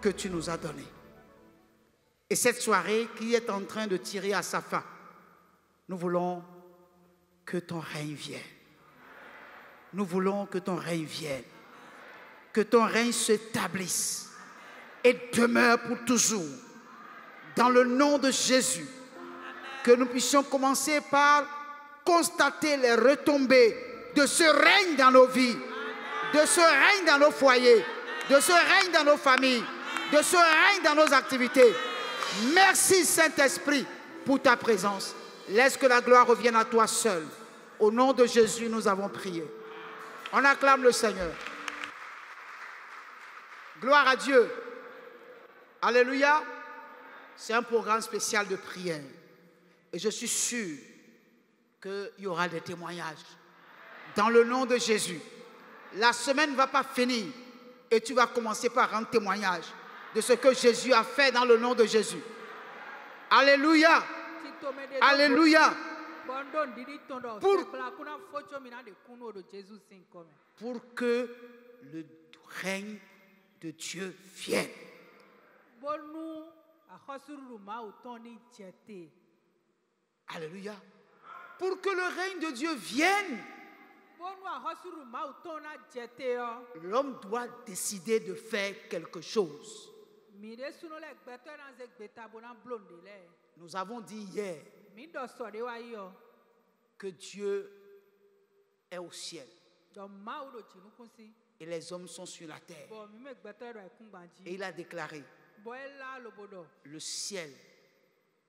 que tu nous as donné. Et cette soirée qui est en train de tirer à sa fin, nous voulons que ton règne vienne. Nous voulons que ton règne vienne. Que ton règne s'établisse et demeure pour toujours. Dans le nom de Jésus, que nous puissions commencer par constater les retombées de ce règne dans nos vies, de ce règne dans nos foyers, de ce règne dans nos familles, de ce règne dans nos activités. Merci Saint-Esprit pour ta présence. Laisse que la gloire revienne à toi seul. Au nom de Jésus, nous avons prié. On acclame le Seigneur. Gloire à Dieu. Alléluia. C'est un programme spécial de prière. Et je suis sûr qu'il y aura des témoignages. Dans le nom de Jésus. La semaine ne va pas finir. Et tu vas commencer par rendre témoignage de ce que Jésus a fait dans le nom de Jésus. Alléluia. Alléluia. Pour que le règne de Dieu vienne. Alléluia. Pour que le règne de Dieu vienne, l'homme doit décider de faire quelque chose. Nous avons dit hier que Dieu est au ciel et les hommes sont sur la terre. Et il a déclaré, le ciel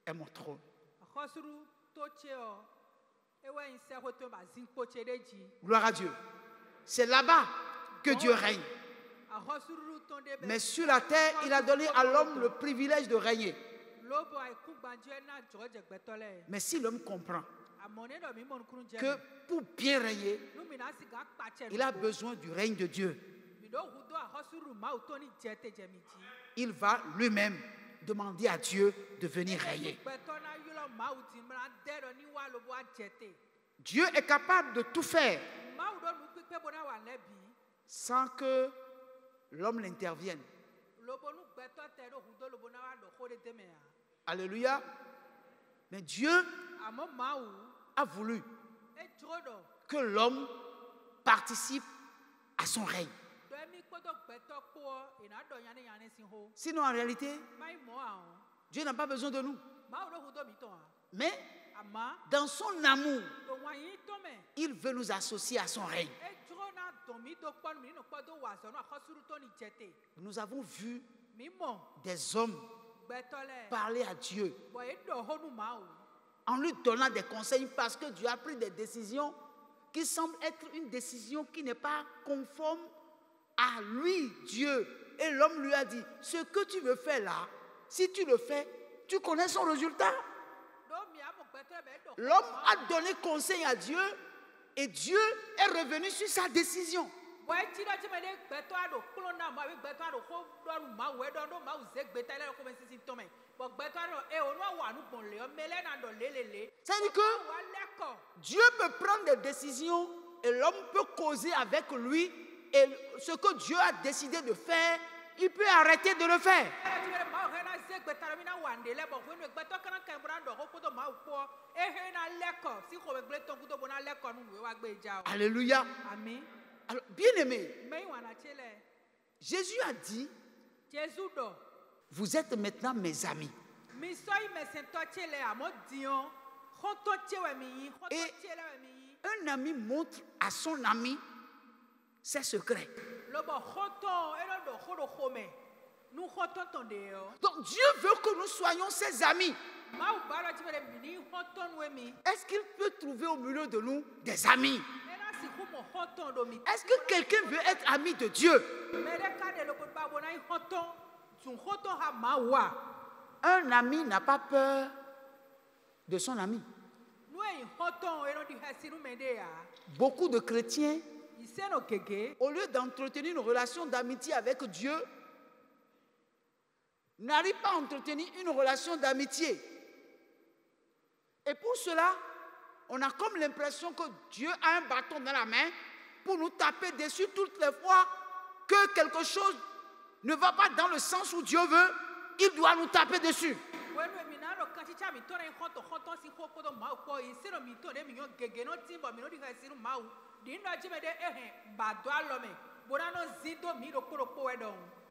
est mon trône. Gloire à Dieu. C'est là-bas que Dieu règne. Mais sur la terre, il a donné à l'homme le privilège de régner. Mais si l'homme comprend que pour bien régner, il a besoin du règne de Dieu, il va lui-même demander à Dieu de venir régner. Dieu est capable de tout faire sans que l'homme l'intervienne. Alléluia. Mais Dieu a voulu que l'homme participe à son règne. Sinon, en réalité, Dieu n'a pas besoin de nous. Mais dans son amour, il veut nous associer à son règne. Nous avons vu des hommes parler à Dieu en lui donnant des conseils parce que Dieu a pris des décisions qui semblent être une décision qui n'est pas conforme à lui, Dieu. Et l'homme lui a dit, ce que tu veux faire là, si tu le fais, tu connais son résultat. L'homme a donné conseil à Dieu et Dieu est revenu sur sa décision. C'est-à-dire que Dieu peut prendre des décisions et l'homme peut causer avec lui et ce que Dieu a décidé de faire, il peut arrêter de le faire. Alléluia. Alors, bien aimé, Jésus a dit, vous êtes maintenant mes amis. Et un ami montre à son ami ses secrets. Donc Dieu veut que nous soyons ses amis. Est-ce qu'il peut trouver au milieu de nous des amis? Est-ce que quelqu'un veut être ami de Dieu? Un ami n'a pas peur de son ami. Beaucoup de chrétiens, au lieu d'entretenir une relation d'amitié avec Dieu, n'arrivent pas à entretenir une relation d'amitié. Et pour cela, on a comme l'impression que Dieu a un bâton dans la main pour nous taper dessus toutes les fois que quelque chose ne va pas dans le sens où Dieu veut, il doit nous taper dessus.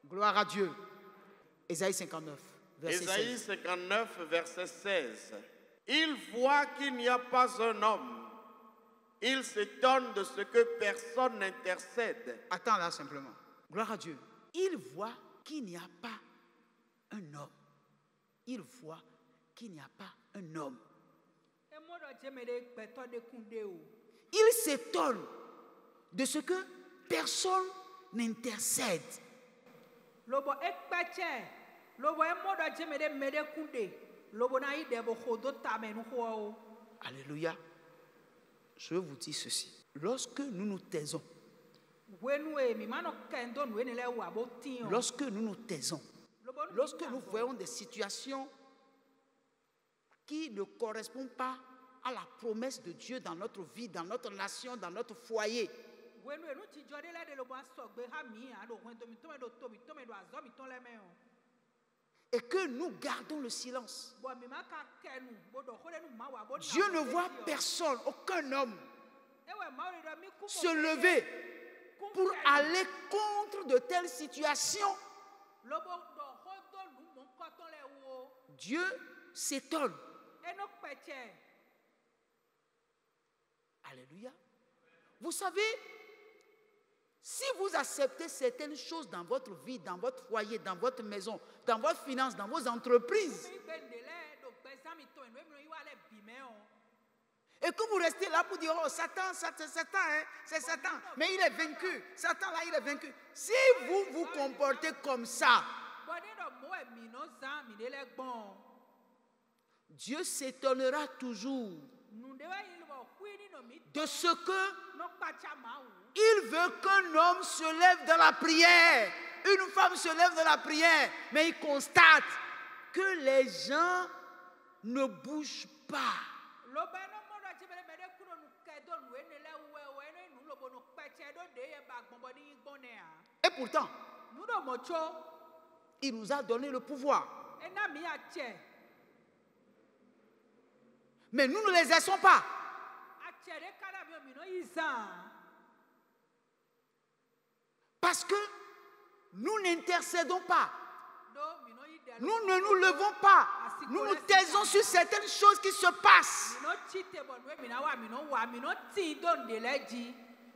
Gloire à Dieu. Ésaïe 59, verset 16. Ésaïe 59, verset 16. Il voit qu'il n'y a pas un homme. Il s'étonne de ce que personne n'intercède. Attends là simplement. Gloire à Dieu. Il voit qu'il n'y a pas un homme. Il voit qu'il n'y a pas un homme. Il s'étonne de ce que personne n'intercède. Alléluia. Je vous dis ceci. Lorsque nous nous taisons, lorsque nous voyons des situations qui ne correspondent pas à la promesse de Dieu dans notre vie, dans notre nation, dans notre foyer, et que nous gardons le silence, Dieu ne voit personne, aucun homme se lever pour aller contre de telles situations. Dieu s'étonne. Alléluia. Vous savez, si vous acceptez certaines choses dans votre vie, dans votre foyer, dans votre maison, dans votre finance, dans vos entreprises, et que vous restez là pour dire, oh Satan, c'est Satan, hein, c'est Satan, mais il est vaincu, Satan là il est vaincu. Si vous vous comportez comme ça, Dieu s'étonnera toujours de ce que il veut qu'un homme se lève dans la prière, une femme se lève dans la prière, mais il constate que les gens ne bougent pas. Et pourtant, il nous a donné le pouvoir. Mais nous ne l'exerçons pas. Parce que nous n'intercédons pas. Nous ne nous levons pas. Nous nous taisons sur certaines choses qui se passent.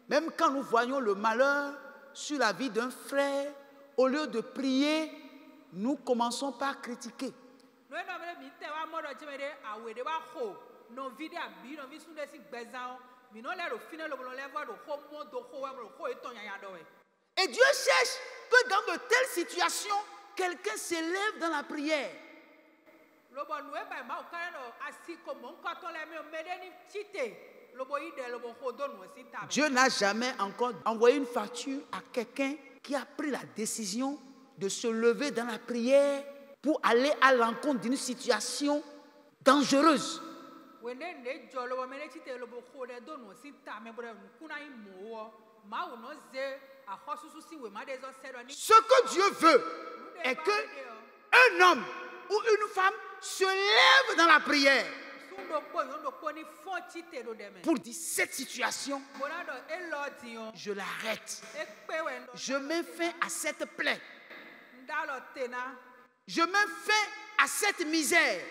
Même quand nous voyons le malheur sur la vie d'un frère, au lieu de prier, nous commençons par critiquer. Et Dieu cherche que dans de telles situations, quelqu'un s'élève dans la prière. Dieu n'a jamais encore envoyé une facture à quelqu'un qui a pris la décision de se lever dans la prière pour aller à l'encontre d'une situation dangereuse. Ce que Dieu veut est qu'un homme ou une femme se lève dans la prière pour dire cette situation, je l'arrête. Je mets fin à cette plaie. Je mets fin à cette misère.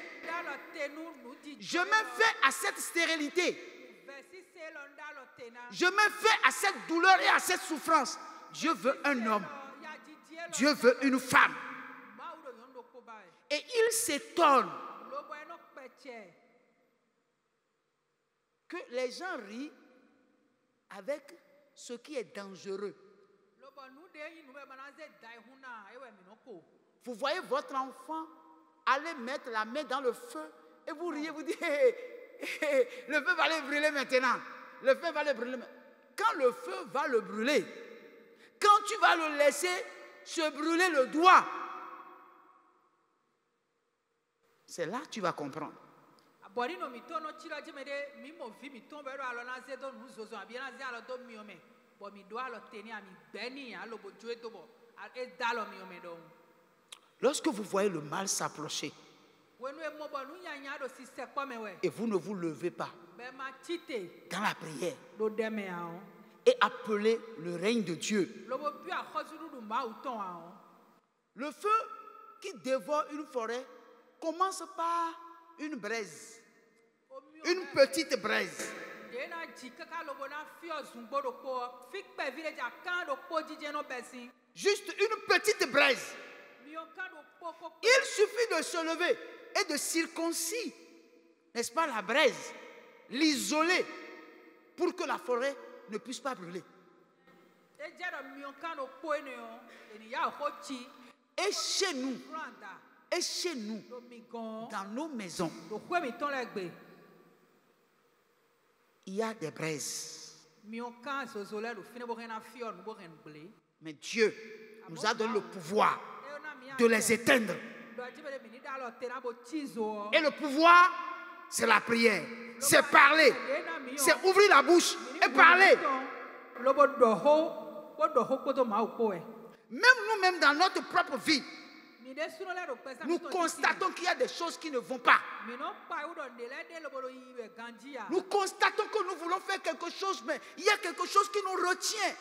Je mets fin à cette stérilité. Je mets fin à cette douleur et à cette souffrance. Dieu veut un homme. Dieu veut une femme. Et il s'étonne que les gens rient avec ce qui est dangereux. Vous voyez votre enfant aller mettre la main dans le feu et vous riez, vous dites, le feu va le brûler maintenant. Le feu va le brûler. Quand le feu va le brûler, quand tu vas le laisser se brûler le doigt, c'est là que tu vas comprendre. Lorsque vous voyez le mal s'approcher et vous ne vous levez pas dans la prière et appelez le règne de Dieu, le feu qui dévore une forêt commence par une braise, une petite braise. Juste une petite braise. Il suffit de se lever et de circoncire, n'est-ce pas, la braise, l'isoler pour que la forêt ne puisse pas brûler. Et chez nous, dans nos maisons, il y a des braises. Mais Dieu nous a donné le pouvoir de les éteindre. Et le pouvoir, c'est la prière. C'est parler. C'est ouvrir la bouche et parler. Même nous-mêmes dans notre propre vie, nous constatons qu'il y a des choses qui ne vont pas. Nous constatons que nous voulons faire quelque chose, mais il y a quelque chose qui nous retient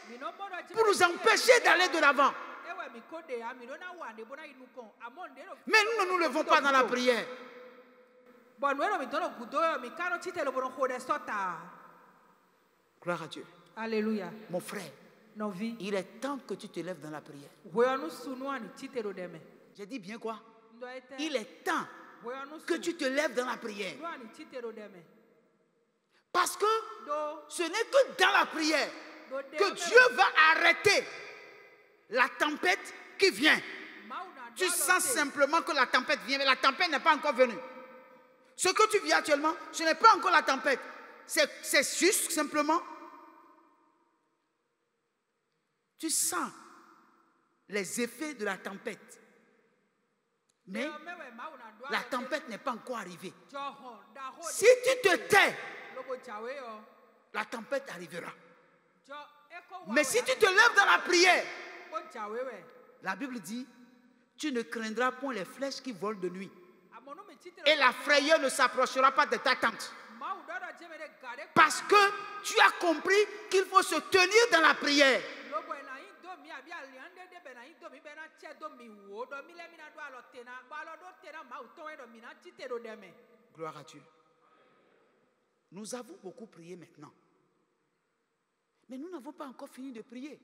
pour nous empêcher d'aller de l'avant. Mais nous ne nous levons pas dans la prière. Gloire à Dieu. Alléluia. Mon frère, il est temps que tu te lèves dans la prière. J'ai dit bien quoi? Il est temps que tu te lèves dans la prière. Parce que ce n'est que dans la prière que Dieu va arrêter la tempête qui vient. Tu sens simplement que la tempête vient, mais la tempête n'est pas encore venue. Ce que tu vis actuellement, ce n'est pas encore la tempête. C'est juste simplement, tu sens les effets de la tempête. Mais la tempête n'est pas encore arrivée. Si tu te tais, la tempête arrivera. Mais si tu te lèves dans la prière, la Bible dit, tu ne craindras point les flèches qui volent de nuit. Et la frayeur ne s'approchera pas de ta tente. Parce que tu as compris qu'il faut se tenir dans la prière. Gloire à Dieu. Nous avons beaucoup prié maintenant. Mais nous n'avons pas encore fini de prier.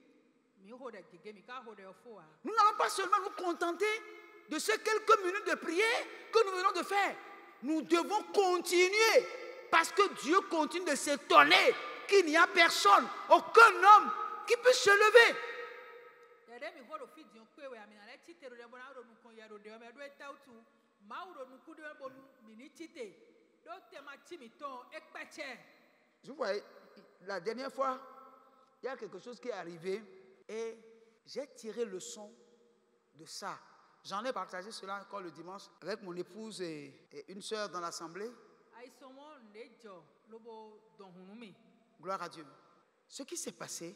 Nous n'allons pas seulement nous contenter de ces quelques minutes de prière que nous venons de faire. Nous devons continuer parce que Dieu continue de s'étonner qu'il n'y a personne, aucun homme qui puisse se lever. Je vois, la dernière fois, il y a quelque chose qui est arrivé et j'ai tiré le son de ça. J'en ai partagé cela encore le dimanche avec mon épouse et une sœur dans l'assemblée. Gloire à Dieu. Ce qui s'est passé,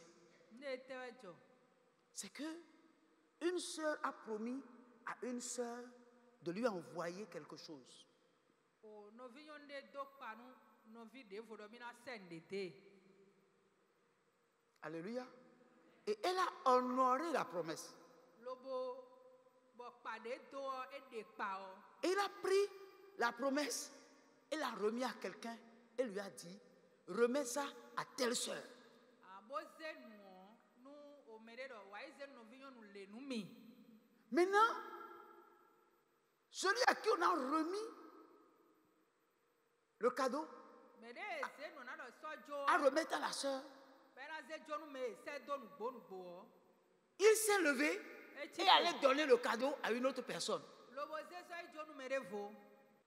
c'est que une sœur a promis à une sœur de lui envoyer quelque chose. Alléluia. Et elle a honoré la promesse. Et il a pris la promesse et l'a remis à quelqu'un et lui a dit, remets ça à telle sœur. Maintenant, celui à qui on a remis le cadeau à remettre à la sœur, il s'est levé et allait donner le cadeau à une autre personne.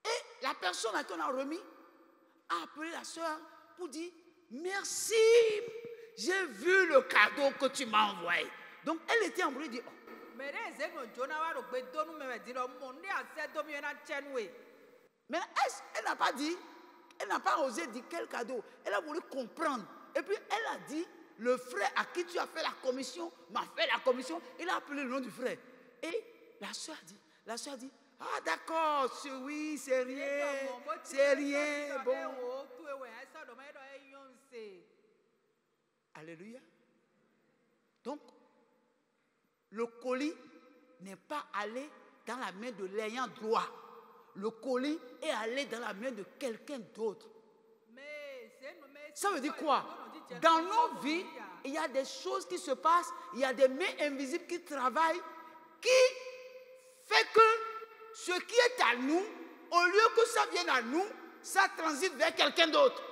Et la personne à qui on a remis a appelé la sœur pour dire, merci, j'ai vu le cadeau que tu m'as envoyé. Donc elle était en train de dire, oh. Mais elle n'a pas dit, elle n'a pas osé dire quel cadeau. Elle a voulu comprendre. Et puis elle a dit, le frère à qui tu as fait la commission m'a fait la commission. Il a appelé le nom du frère. Et la soeur dit, ah d'accord, oui, c'est rien, c'est rien, bon. Alléluia. Donc, le colis n'est pas allé dans la main de l'ayant droit. Le colis est allé dans la main de quelqu'un d'autre. Ça veut dire quoi? Dans nos vies, il y a des choses qui se passent, il y a des mains invisibles qui travaillent, qui fait que ce qui est à nous, au lieu que ça vienne à nous, ça transite vers quelqu'un d'autre.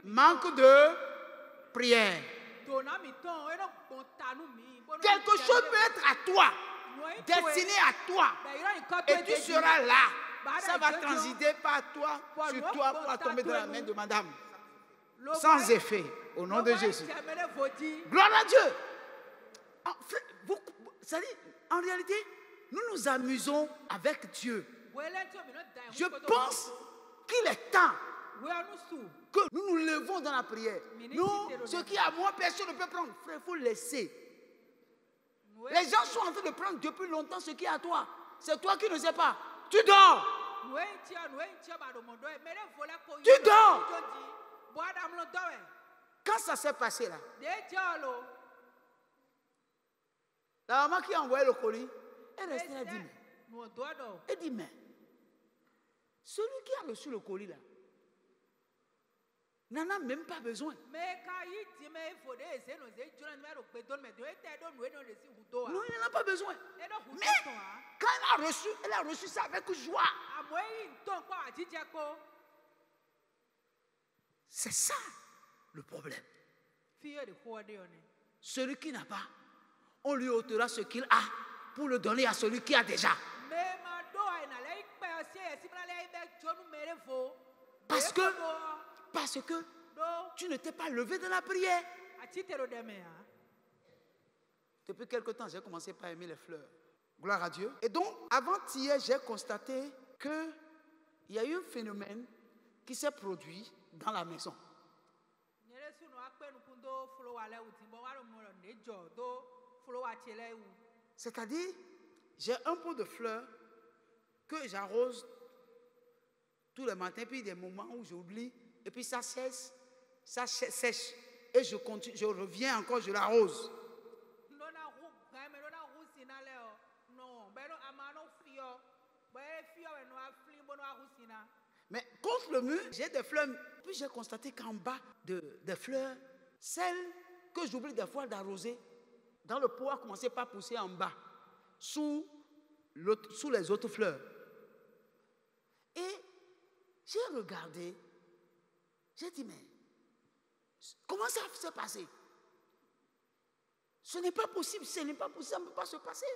Manque de prière. Quelque chose peut être à toi, destiné à toi, et tu seras là. Ça va transiter par toi, sur toi, pour tomber dans la main de madame. Sans effet, au nom de Jésus. Gloire à Dieu. En réalité, nous nous amusons avec Dieu. Je pense qu'il est temps que nous nous levons dans la prière. Nous, ce qui est à moi, personne ne peut prendre. Frère, il faut laisser. Les gens sont en train de prendre depuis longtemps ce qui est à toi. C'est toi qui ne sais pas. Tu dors. Tu dors. Quand ça s'est passé là, la maman qui a envoyé le colis, elle restait là, elle dit, mais celui qui a reçu le colis là, n'en a même pas besoin. Non, il n'en a pas besoin. Mais quand elle a reçu ça avec joie. C'est ça le problème. Celui qui n'a pas, on lui ôtera ce qu'il a pour le donner à celui qui a déjà. Parce que tu ne t'es pas levé de la prière. Depuis quelque temps, j'ai commencé par aimer les fleurs. Gloire à Dieu. Et donc, avant-hier, j'ai constaté qu'il y a eu un phénomène qui s'est produit dans la maison. C'est-à-dire, j'ai un pot de fleurs que j'arrose tous les matins, puis des moments où j'oublie, et puis ça cesse, ça sèche, et je continue, je reviens encore, je l'arrose. Mais contre le mur, j'ai des fleurs. Puis j'ai constaté qu'en bas des fleurs, celles que j'oublie des fois d'arroser, dans le pot a commencé par pousser en bas, sous les autres fleurs. Et j'ai regardé, j'ai dit, mais comment ça s'est passé? Ce n'est pas possible, ça ne peut pas se passer.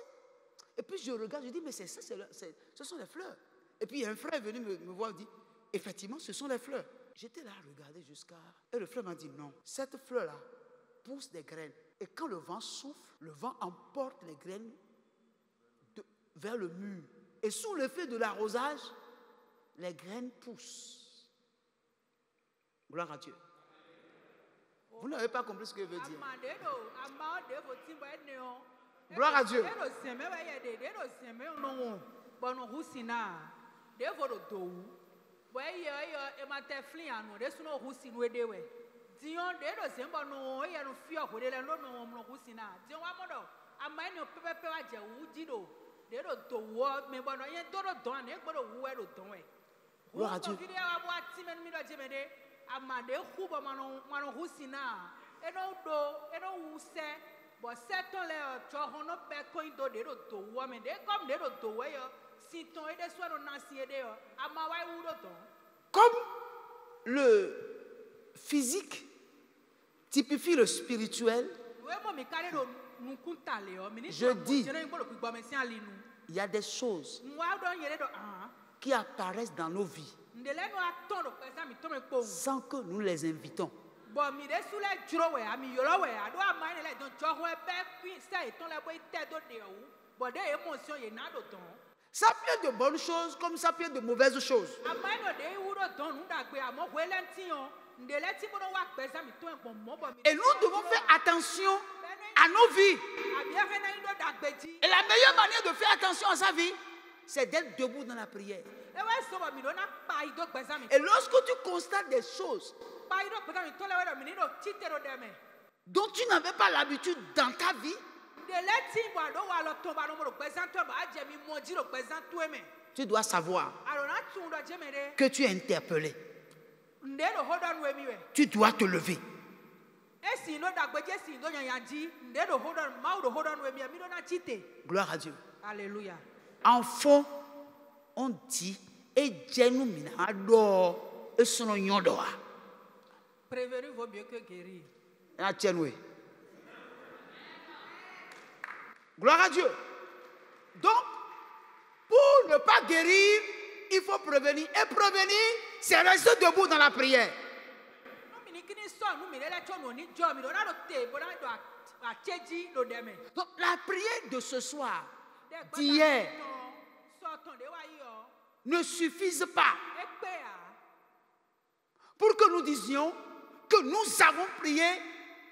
Et puis je regarde, je dis, mais c'est ça, ce sont les fleurs. Et puis un frère est venu me voir et dit, effectivement, ce sont les fleurs. J'étais là à regarder jusqu'à... Et le frère m'a dit, non, cette fleur-là pousse des graines. Et quand le vent souffle, le vent emporte les graines vers le mur. Et sous l'effet de l'arrosage, les graines poussent. Gloire à Dieu. Vous n'avez pas compris ce que je veux dire. Gloire à Dieu. Gloire à Dieu. Comme le physique typifie le spirituel, je dis, il y a des choses qui apparaissent dans nos vies sans que nous les invitons. Ça peut être de bonnes choses comme ça peut être de mauvaises choses. Et nous devons faire attention à nos vies. Et la meilleure manière de faire attention à sa vie, c'est d'être debout dans la prière. Et lorsque tu constates des choses dont tu n'avais pas l'habitude dans ta vie, tu dois savoir que tu es interpellé. Tu dois te lever. Gloire à Dieu. Alléluia. Enfant, on dit, et Jésus minado, et son yodoa. Prévenir vaut mieux que guérir. Gloire à Dieu. Donc, pour ne pas guérir, il faut prévenir. Et prévenir, c'est rester debout dans la prière. Donc, la prière de ce soir, d'hier, ne suffisent pas pour que nous disions que nous avons prié.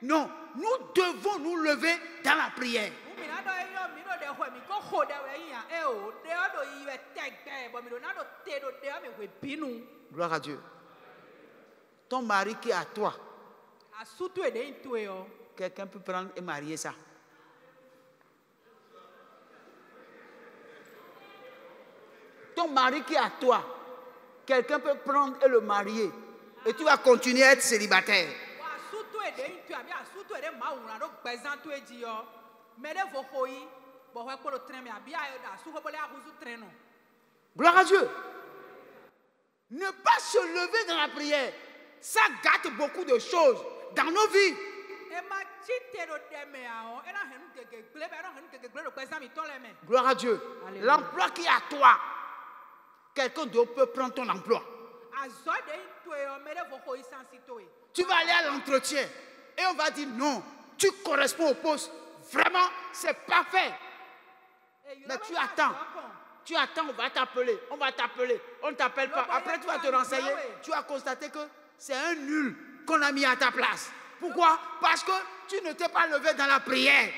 Non, nous devons nous lever dans la prière. Gloire à Dieu. Ton mari qui est à toi, quelqu'un peut prendre et marier ça. Ton mari qui est à toi, quelqu'un peut prendre et le marier. Et tu vas continuer à être célibataire. Gloire à Dieu. Ne pas se lever dans la prière, ça gâte beaucoup de choses dans nos vies. Gloire à Dieu. L'emploi qui est à toi, quelqu'un d'autre peut prendre ton emploi. Tu vas aller à l'entretien et on va dire non, tu corresponds au poste. Vraiment, c'est parfait. Mais tu attends. Tu attends, on va t'appeler. On va t'appeler. On ne t'appelle pas. Après, tu vas te renseigner. Tu vas constater que c'est un nul qu'on a mis à ta place. Pourquoi? Parce que tu ne t'es pas levé dans la prière.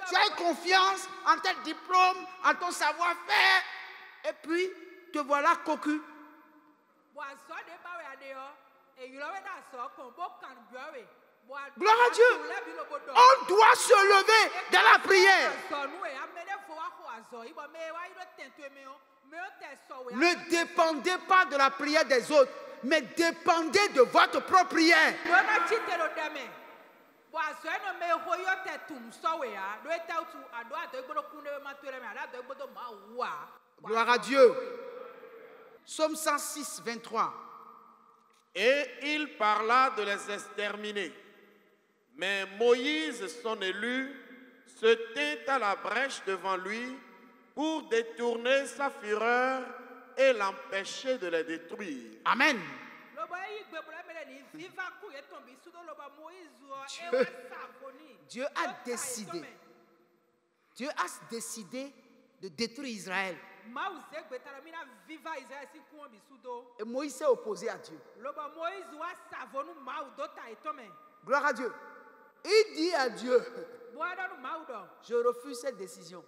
Tu as confiance en tes diplômes, en ton savoir-faire. Et puis, te voilà cocu. Gloire à Dieu. On doit se lever dans la prière. Ne dépendez pas de la prière des autres, mais dépendez de votre propre prière. Gloire à Dieu. Psaume 106, 23. Et il parla de les exterminer. Mais Moïse, son élu, se tint à la brèche devant lui pour détourner sa fureur et l'empêcher de les détruire. Amen. Dieu a décidé. Dieu a décidé de détruire Israël. Et Moïse s'est opposé à Dieu. Gloire à Dieu. Il dit à Dieu, je refuse cette décision.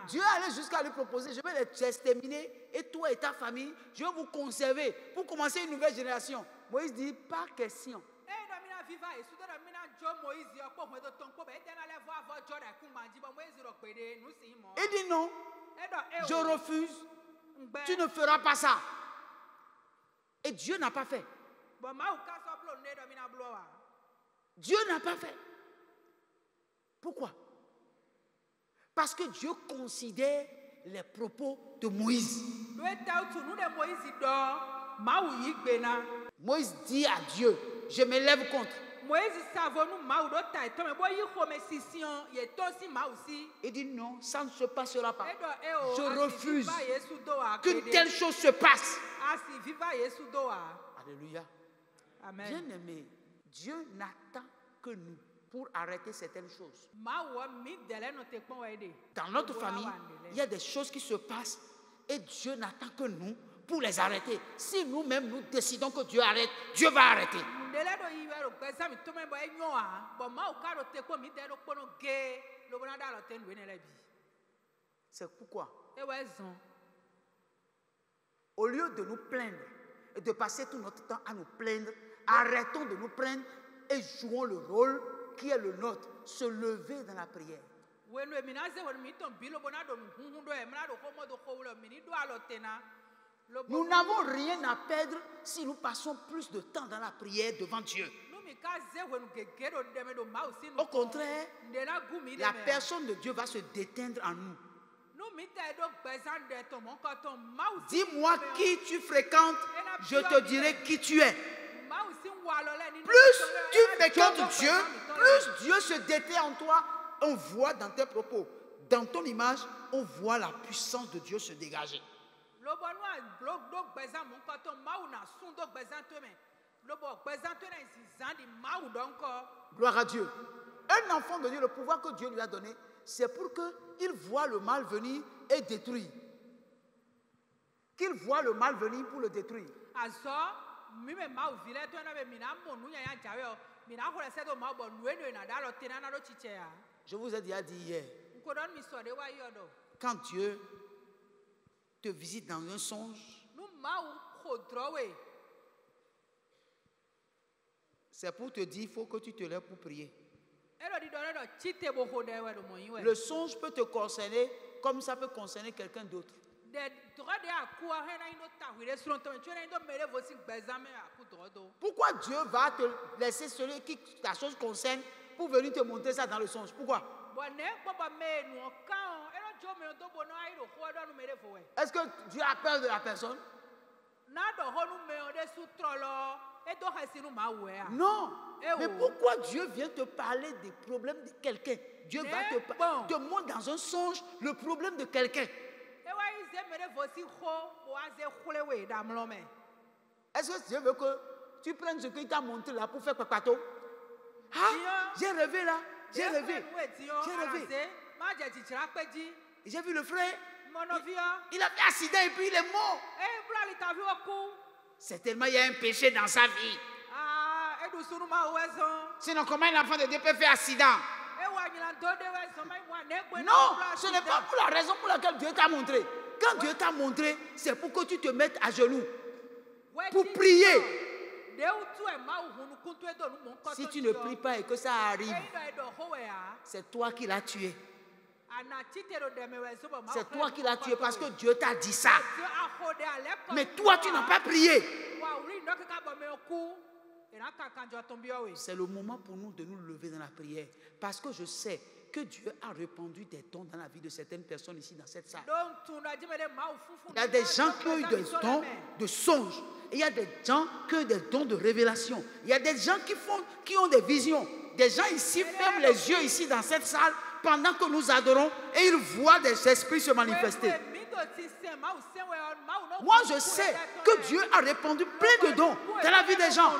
Dieu allait jusqu'à lui proposer, je vais les exterminer et toi et ta famille, je vais vous conserver pour commencer une nouvelle génération. Moïse dit, pas question. Il dit non, je refuse, tu ne feras pas ça. Et Dieu n'a pas fait. Dieu n'a pas fait. Pourquoi? Parce que Dieu considère les propos de Moïse. Moïse dit à Dieu, je m'élève contre. Il dit non, ça ne se passera pas. Je refuse qu'une telle chose se passe. Alléluia. Amen. Bien-aimé, Dieu n'attend que nous pour arrêter certaines choses. Mawu mi dele no te kpɔn wɔ de. Dans notre famille, il y a des choses qui se passent et Dieu n'attend que nous pour les arrêter. Si nous-mêmes nous décidons que Dieu arrête, Dieu va arrêter. Ndele do yi wɛ do gbɛza mi tɔmɛ bɔ enyo a. Bɔn mawu ka do te kpɔn mi de do kpɔn no ge lobona da lɔ te nu ne le bi. C'est pourquoi, Ewɔ zɔn. au lieu de nous plaindre et de passer tout notre temps à nous plaindre, arrêtons de nous plaindre et jouons le rôle qui est le nôtre, se lever dans la prière. Wenu emina ze wenu mi tɔn bi lobona do nu huhu do emina do xɔmɔ do xɔwu le mini do alɔ te na. Nous n'avons rien à perdre si nous passons plus de temps dans la prière devant Dieu. Au contraire, la personne de Dieu va se déteindre en nous. Dis-moi qui tu fréquentes, je te dirai qui tu es. Plus tu fréquentes Dieu, plus Dieu se détient en toi. On voit dans tes propos, dans ton image, on voit la puissance de Dieu se dégager. Gloire à Dieu. Un enfant de Dieu, le pouvoir que Dieu lui a donné, c'est pour qu'il voit le mal venir et détruire. Qu'il voit le mal venir pour le détruire. Je vous ai déjà dit hier, quand Dieu te visite dans un songe, c'est pour te dire, il faut que tu te lèves pour prier. Le songe peut te concerner comme ça peut concerner quelqu'un d'autre. Pourquoi Dieu va te laisser celui qui ta chose concerne pour venir te montrer ça dans le songe? Pourquoi? Est-ce que Dieu a peur de la personne? Non. Mais pourquoi Dieu vient te parler des problèmes de quelqu'un? Dieu va te montrer dans un songe le problème de quelqu'un. Est-ce que Dieu veut que tu prennes ce qu'il t'a montré là pour faire papato? Ah, j'ai rêvé là. J'ai rêvé. J'ai vu le frère. Il a fait accident et puis il est mort. Certainement, il y a un péché dans sa vie. Sinon, comment un enfant de Dieu peut faire accident? Non, ce n'est pas pour la raison pour laquelle Dieu t'a montré. Quand Dieu t'a montré, c'est pour que tu te mettes à genoux. Pour prier. Si tu ne pries pas et que ça arrive, c'est toi qui l'as tué. C'est toi qui l'as tué parce que Dieu t'a dit ça. Mais toi, tu n'as pas prié. C'est le moment pour nous de nous lever dans la prière. Parce que je sais que Dieu a répandu des dons dans la vie de certaines personnes ici dans cette salle. Il y a des gens qui ont eu des dons de songes. Il y a des gens qui ont des dons de révélation. Il y a des gens qui ont des visions. Des gens ici ferment les yeux ici dans cette salle pendant que nous adorons et ils voient des esprits se manifester. Moi, je sais que Dieu a répandu plein de dons dans la vie des gens.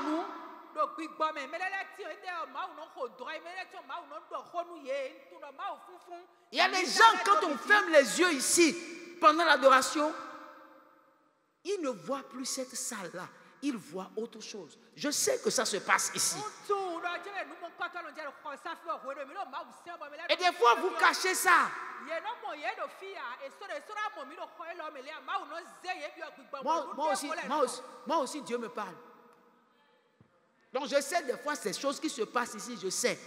Il y a des gens, quand on ferme les yeux ici pendant l'adoration, ils ne voient plus cette salle-là. Ils voient autre chose. Je sais que ça se passe ici. Et des fois, vous cachez ça. Moi aussi, Dieu me parle. Donc, je sais des fois ces choses qui se passent ici, je sais.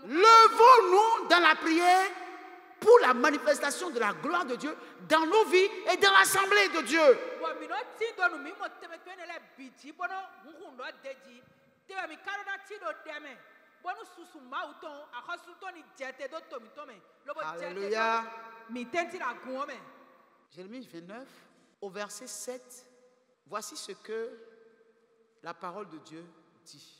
Levons-nous dans la prière pour la manifestation de la gloire de Dieu dans nos vies et dans l'assemblée de Dieu. Alléluia. Jérémie 29, au verset 7, voici ce que la parole de Dieu dit.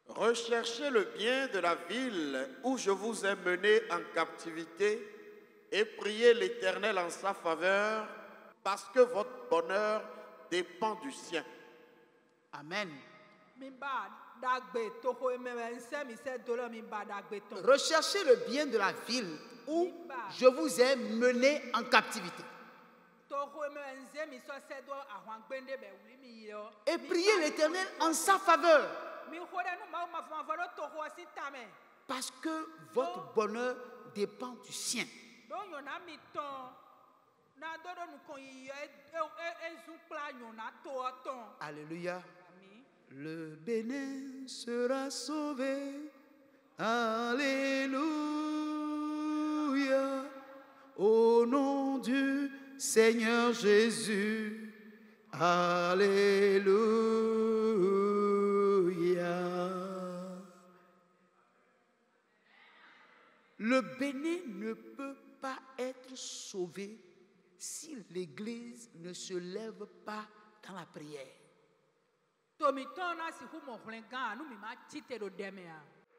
Recherchez le bien de la ville où je vous ai mené en captivité et priez l'Éternel en sa faveur parce que votre bonheur dépend du sien. Amen. Recherchez le bien de la ville où je vous ai mené en captivité. Et priez l'Éternel en sa faveur. Parce que votre bonheur dépend du sien. Alléluia. Le Bénin sera sauvé. Alléluia. Au nom du Seigneur Jésus. Alléluia. Le Bénin ne peut pas être sauvé si l'Église ne se lève pas dans la prière.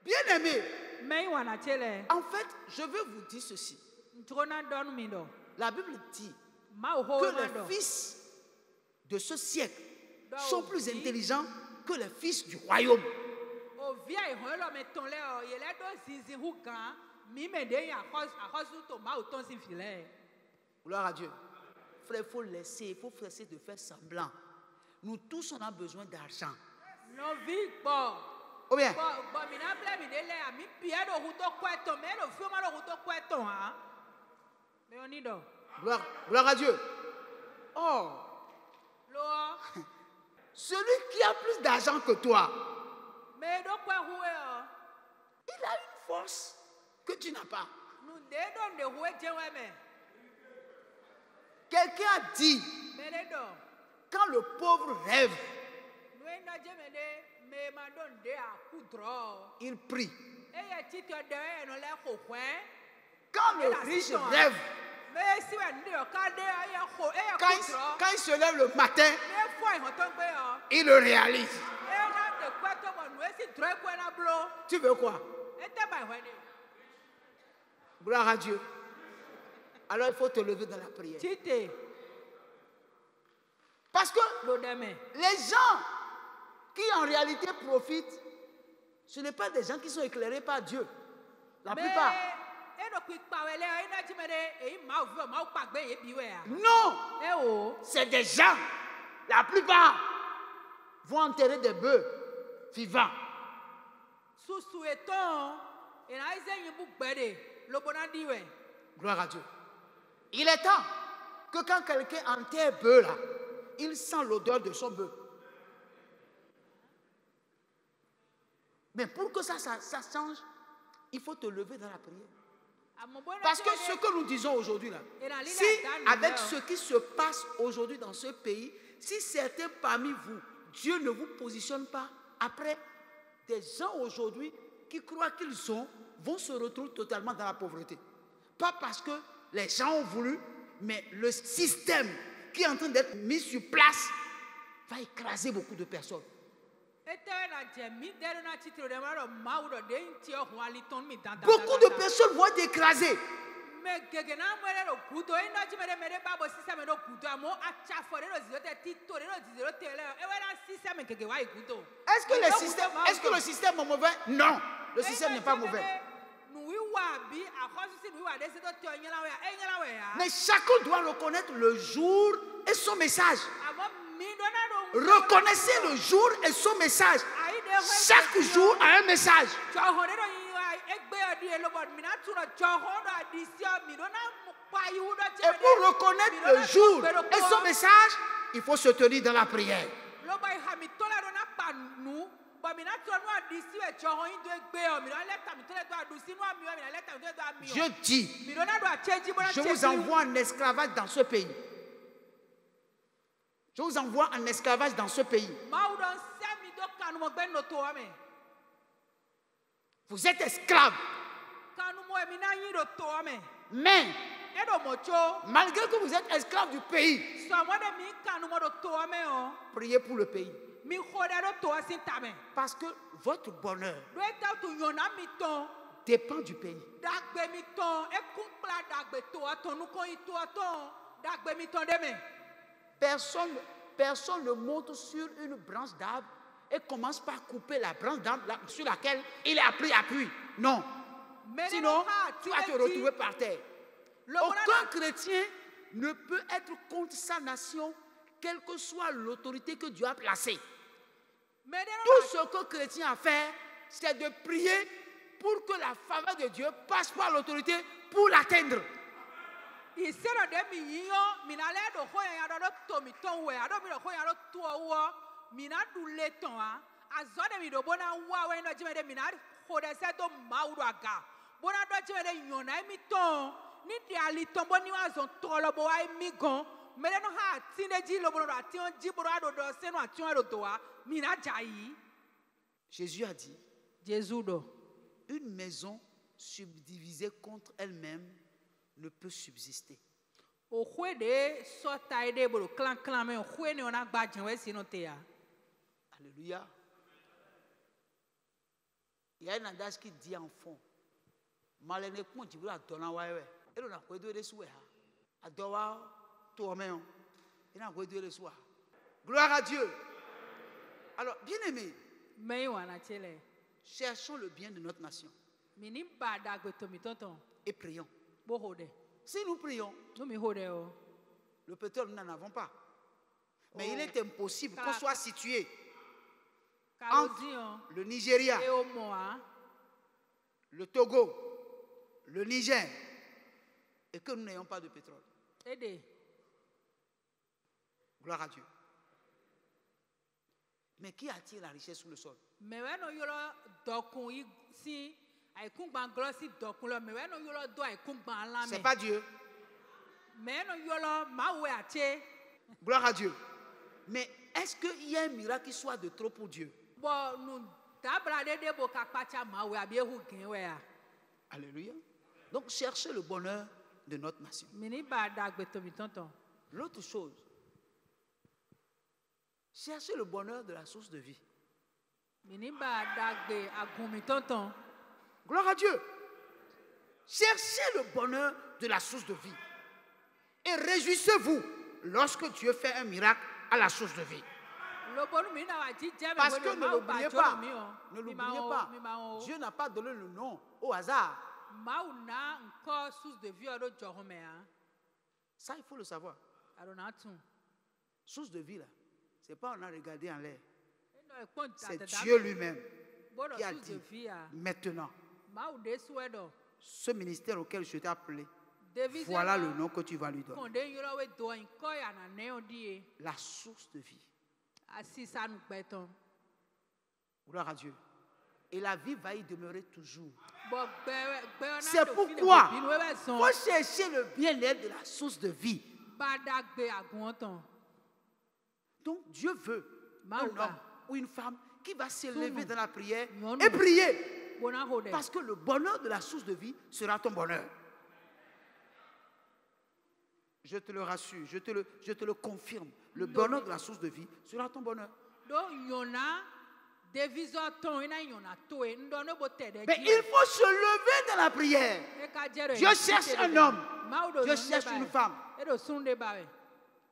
Bien-aimés, en fait, je veux vous dire ceci. La Bible dit que les fils de ce siècle sont plus intelligents que les fils du royaume. Gloire à Dieu. Frère, il faut laisser, il faut cesser de faire semblant. Nous tous, on a besoin d'argent. Ou bien? Gloire à Dieu. Oh. Celui qui a plus d'argent que toi, il a une force que tu n'as pas. Quelqu'un a dit, quand le pauvre rêve, il prie. Quand le riche rêve, quand il se lève le matin, il le réalise. Tu veux quoi? Gloire à Dieu. Alors il faut te lever dans la prière. Parce que les gens qui en réalité profitent, ce n'est pas des gens qui sont éclairés par Dieu. La plupart. Non, c'est des gens, la plupart vont enterrer des bœufs vivants. Gloire à Dieu. Il est temps que quand quelqu'un enterre bœuf là, il sent l'odeur de son bœuf. Mais pour que ça change, il faut te lever dans la prière. Parce que ce que nous disons aujourd'hui là, si avec ce qui se passe aujourd'hui dans ce pays, si certains parmi vous, Dieu ne vous positionne pas, après, des gens aujourd'hui qui croient qu'ils vont se retrouver totalement dans la pauvreté. Pas parce que les gens ont voulu, mais le système qui est en train d'être mis sur place va écraser beaucoup de personnes. Beaucoup de personnes vont être écrasées. Est-ce que le système est mauvais? Non, le système n'est pas mauvais. Mais chacun doit reconnaître le jour et son message. Reconnaissez le jour et son message. Chaque jour a un message. Et pour reconnaître le jour et son message, il faut se tenir dans la prière. Je dis, je vous envoie en esclavage dans ce pays. Je vous envoie en esclavage dans ce pays. Vous êtes esclaves. Mais, malgré que vous êtes esclaves du pays, priez pour le pays. Parce que votre bonheur dépend du pays. Personne ne monte sur une branche d'arbre et commence par couper la branche sur laquelle il a pris appui. Non. Sinon, tu vas te retrouver par terre. Aucun chrétien ne peut être contre sa nation, quelle que soit l'autorité que Dieu a placée. Tout ce que le chrétien a fait, c'est de prier pour que la faveur de Dieu passe par l'autorité pour l'atteindre. Jésus a dit, une maison subdivisée contre elle-même ne peut subsister. Alléluia. Il y a un adage qui dit en fond, malheureusement, tu veux donner ouais. Et on a quoi de ressources. Adowa toi-même. Il a quoi de ressources. Gloire à Dieu. Alors, bien aimé, cherchons le bien de notre nation. Et prions. Si nous prions, le pétrole, nous n'en avons pas. Mais il est impossible qu'on soit situé entre le Nigeria, le Togo, le Niger, et que nous n'ayons pas de pétrole. Gloire à Dieu. Mais qui attire la richesse sous le sol? C'est pas Dieu. Gloire à Dieu. Mais est-ce qu'il y a un miracle qui soit de trop pour Dieu? Alléluia. Donc cherchez le bonheur de notre nation. L'autre chose, cherchez le bonheur de la source de vie. Gloire à Dieu. Cherchez le bonheur de la source de vie. Et réjouissez-vous lorsque Dieu fait un miracle à la source de vie. Parce que ne l'oubliez pas, Dieu n'a pas donné le nom au hasard. Ça, il faut le savoir. Source de vie, là, ce n'est pas on a regardé en l'air. C'est Dieu lui-même qui a dit, maintenant, ce ministère auquel je t'ai appelé, voilà le nom que tu vas lui donner. La source de vie. Gloire à Dieu. Et la vie va y demeurer toujours. C'est pourquoi il faut chercher le bien-être de la source de vie. Donc Dieu veut un homme ou une femme qui va s'élever dans la prière et prier. Parce que le bonheur de la source de vie sera ton bonheur. Je te le rassure, je te le confirme. Le bonheur de la source de vie sera ton bonheur. Mais il faut se lever dans la prière. Dieu cherche un homme. Dieu cherche une femme.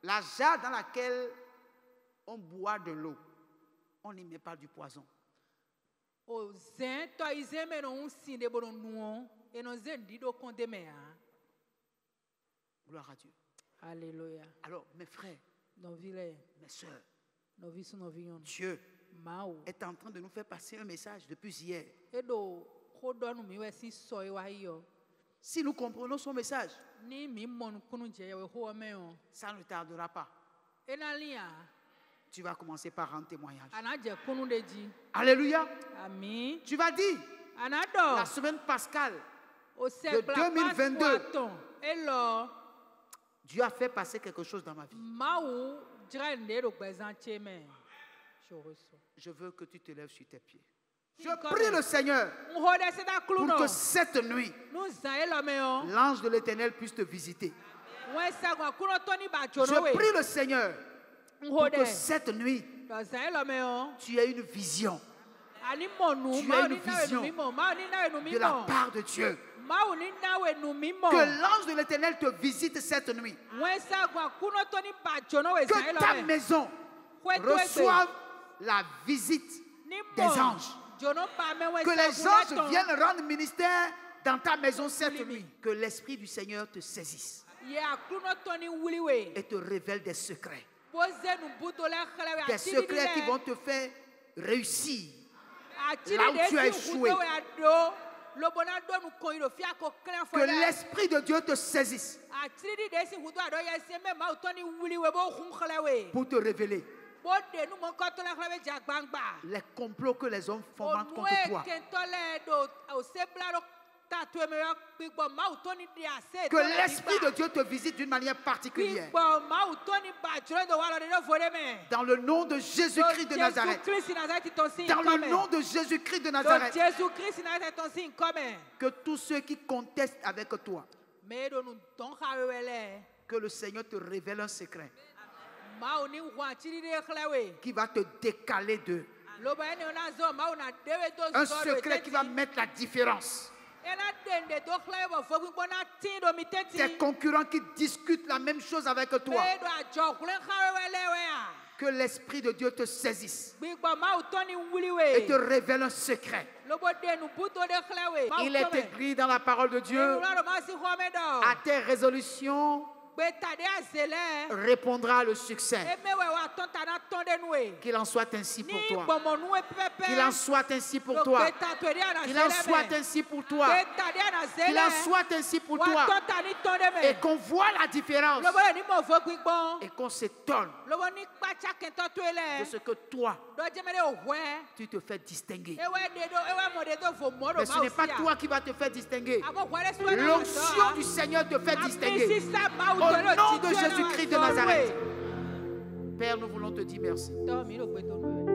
La jarre dans laquelle on boit de l'eau, on n'y met pas du poison. Gloire à Dieu. Alléluia. Alors, mes frères, mes soeurs, Dieu est en train de nous faire passer un message depuis hier. Si nous comprenons son message, ça ne tardera pas. Tu vas commencer par rendre témoignage. Alléluia. Amen. Tu vas dire, la semaine pascale de 2022, Dieu a fait passer quelque chose dans ma vie. Je veux que tu te lèves sur tes pieds. Je prie le Seigneur pour que cette nuit, l'ange de l'Éternel puisse te visiter. Je prie le Seigneur pour que cette nuit, tu aies une vision. Tu as une vision de la part de Dieu. Que l'ange de l'Éternel te visite cette nuit. Que ta maison reçoive la visite Ni des mo. anges. Jono pa me we Que sa les gule anges ton. viennent rendre ministère dans ta maison cette nuit. Que l'Esprit du Seigneur te saisisse Ye akruno toni wuli we. et te révèle des secrets. Boze nu buto le khele we Des atiri secrets qui le. vont te faire réussir. Atiri là où de tu as si échoué. wuto we ado. Lobona do nu kon iro fia ko klen fo Que le. l'Esprit de Dieu te saisisse Atiri de si wuto ado ye se me ma toni wuli we bo hun khele we. pour te révéler Bode nu mon koto le khele we jagbangba. les complots que les hommes fomentent Onue contre toi. kentole do o se blaro tatue me yo gbigbo ma toni di ase. Que l'Esprit de Dieu te visite d'une manière particulière. Gbigbo ma toni ba jure do walo de do fore me. Dans le nom de Jésus-Christ de Nazareth. Dans le nom de Jésus-Christ de Nazareth. Jésus-Christ Nazareth ton signe comme. Que tous ceux qui contestent avec toi, Mais do nu don khawele. que le Seigneur te révèle un secret Ma oni wa chiri de khlewe. qui va te décaler d'eux. Lo ba ni ona zo ma ona dewe do Un zo. secret qui va mettre la différence. Ela dende do khlewe bo fo gbigbo na tin do mi teti. Tes concurrents qui discutent la même chose avec toi. Me do ajo kule khawele we ya. Que l'Esprit de Dieu te saisisse Gbigbo ma toni wuli et te we. révèle un secret. Lo bo de nu buto de khlewe. Il est écrit dans la parole de Dieu, Ma si khome do. à tes résolutions Beta de azele. répondra le succès. Emewe wa tonta na tonde nuwe. Qu'il en soit ainsi pour Ni toi. bomo nuwe pepe. Qu'il en soit ainsi pour Lo toi. beta to de ana Qu'il en zele soit me. ainsi pour toi. Beta de ana Qu'il en zele. soit ainsi pour Wa toi. tonta ni tonde me. Et qu'on voit la différence. Lo bo ni mo fo gbigbo. Et qu'on s'étonne Lo bo ni kpacha kento to de ele. ce que toi, Do jemele ohwe. tu te fais distinguer. Ewe de do ewe mo de do fo mo do Mais ce ma n'est pas osia. toi qui vas te faire distinguer. Abo hwele so na L'onction du Seigneur te fait distinguer. Au nom de Jésus-Christ de Nazareth. Père, nous voulons te dire merci. To mi ro pe to nuwe.